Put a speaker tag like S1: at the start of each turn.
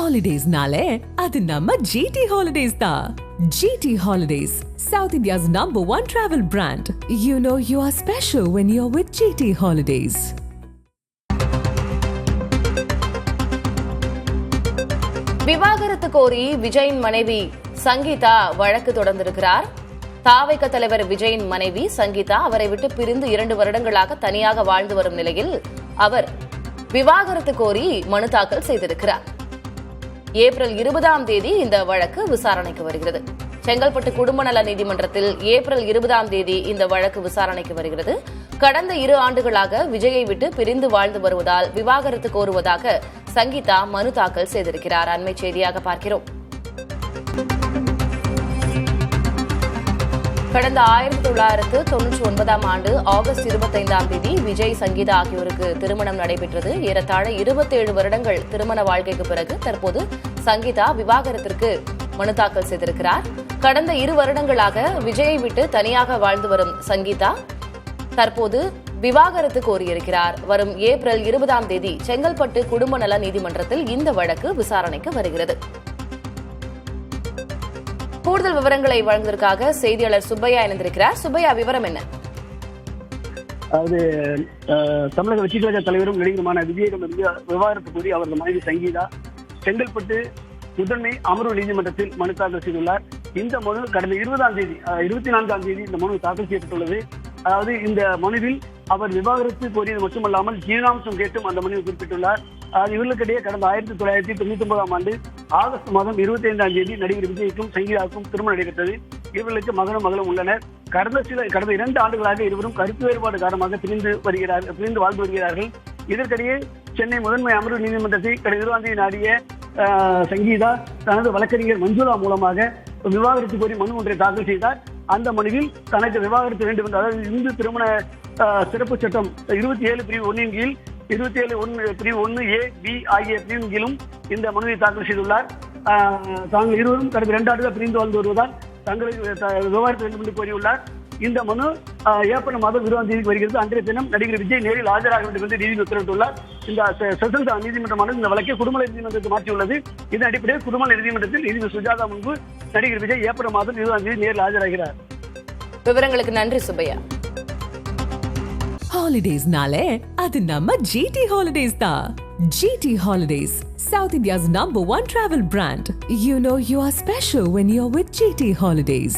S1: Holidays-nale, adu namma GT Holidays da. GT Holidays, South India's #1 travel brand. You know you are special when you're with GT Holidays.
S2: விவாகரத்து கோரி விஜயின் மனைவி சங்கீதா வழக்கு தொடர்ந்திருக்கிறார். தாவைக்க தலைவர் விஜயின் மனைவி சங்கீதா அவரை விட்டு பிரிந்து 2 வருடங்களாக தனியாக வாழ்ந்து வரும் நிலையில் அவர் விவாகரத்து கோரி மனு தாக்கல் செய்திருக்கிறார். ஏப்ரல் 20ஆம் தேதி இந்த வழக்கு விசாரணைக்கு வருகிறது. செங்கல்பட்டு குடும்ப நல நீதிமன்றத்தில் ஏப்ரல் 20ஆம் தேதி இந்த வழக்கு விசாரணைக்கு வருகிறது. கடந்த 2 ஆண்டுகளாக விஜயை விட்டு பிரிந்து வாழ்ந்து வருவதால் விவாகரத்து கோருவதாக சங்கீதா மனு தாக்கல் செய்திருக்கிறார். அண்மை செய்தியாக பார்க்கிறோம். கடந்த 1999ஆம் ஆண்டு ஆகஸ்ட் 25ஆம் தேதி விஜய் சங்கீதா ஆகியோருக்கு திருமணம் நடைபெற்றது. ஏறத்தாழ 27 வருடங்கள் திருமண வாழ்க்கைக்கு பிறகு தற்போது சங்கீதா விவாகரத்திற்கு மனு தாக்கல் செய்திருக்கிறார். கடந்த 2 வருடங்களாக விஜயை விட்டு தனியாக வாழ்ந்து வரும் சங்கீதா தற்போது விவாகரத்து கோரியிருக்கிறார். வரும் ஏப்ரல் 20ஆம் தேதி செங்கல்பட்டு குடும்ப நல நீதிமன்றத்தில் இந்த வழக்கு விசாரணைக்கு வருகிறது. கூடுதல் விவரங்களை வழங்குவதற்காக செய்தியாளர் சுப்பையா இணைந்திருக்கிறார். சுப்பையா, விவரம் என்ன?
S3: அதாவது தமிழக வெற்றி கழக தலைவரும் நடிகருமான விஜயிடமிருந்து விவாகரத்து கூறி அவரது மனைவி சங்கீதா செங்கல்பட்டு முதன்மை அமர்வு நீதிமன்றத்தில் மனு தாக்கல் செய்துள்ளார். இந்த மனு கடந்த 24ஆம் தேதி இந்த மனு தாக்கல் செய்யப்பட்டுள்ளது. அதாவது இந்த மனுவில் அவர் விவாகரத்து கோரியது மட்டுமல்லாமல் ஜீவனாம்சம் கேட்டும் அந்த மனுவை குறிப்பிட்டுள்ளார். இவர்களுக்கிடையே கடந்த 1999ஆம் ஆண்டு ஆகஸ்ட் மாதம் 25ஆம் தேதி நடிகர் விஜய்க்கும் சங்கீதாவுக்கும் திருமணம் நடைபெற்றது. இவர்களுக்கு மகனும் உள்ளனர். கடந்த 2 ஆண்டுகளாக இருவரும் கருத்து வேறுபாடு காரணமாக பிரிந்து வாழ்ந்து வருகிறார்கள். இதற்கிடையே சென்னை முதன்மை அமர்வு நீதிமன்றத்தை கடந்த 20ஆம் தேதி நாடிய சங்கீதா தனது வழக்கறிஞர் மஞ்சுளா மூலமாக விவாகரத்து கோரி மனு ஒன்றை தாக்கல் செய்தார். அந்த மனுவில் தனக்கு விவாகரத்து வேண்டும் என்று, அதாவது இந்து திருமண சிறப்பு சட்டம் 27 பிரிவு 1 கீழ் 27 பிரிவு 1A B ஆகிய பிரிவின் கீழும் இந்த மனுவை தாக்கல் செய்துள்ளார். தாங்கள் இருவரும் கடந்த 2 ஆண்டுகள் பிரிந்து வாழ்ந்து வருவதால் தங்களுக்கு விவாகரத்து வேண்டும் என்று கோரியுள்ளார். இந்த மனு ஏப்ரல் மாதம் 20ஆம் தேதிக்கு வருகிறது. அன்றைய தினம் நடிகர் விஜய் நேரில் ஆஜராக வேண்டும் என்று நீதிபதி உத்தரவிட்டுள்ளார். இந்த செஷன்ஸ் நீதிமன்றமானது இந்த வழக்கை குடும்ப நீதிமன்றத்துக்கு மாற்றியுள்ளது. இதன் அடிப்படையில் குடும்ப நீதிமன்றத்தில் நீதிபதி சுஜாதா முன்பு நடிகர் விஜய் ஏப்ரல் மாதம் 20ஆம் தேதி நேரில் ஆஜராகிறார்.
S2: விவரங்களுக்கு நன்றி Subbaiah.
S1: Holidays-nale, adu namma GT Holidays da. GT Holidays, South India's #1 travel brand. You know you are special when you're with GT Holidays.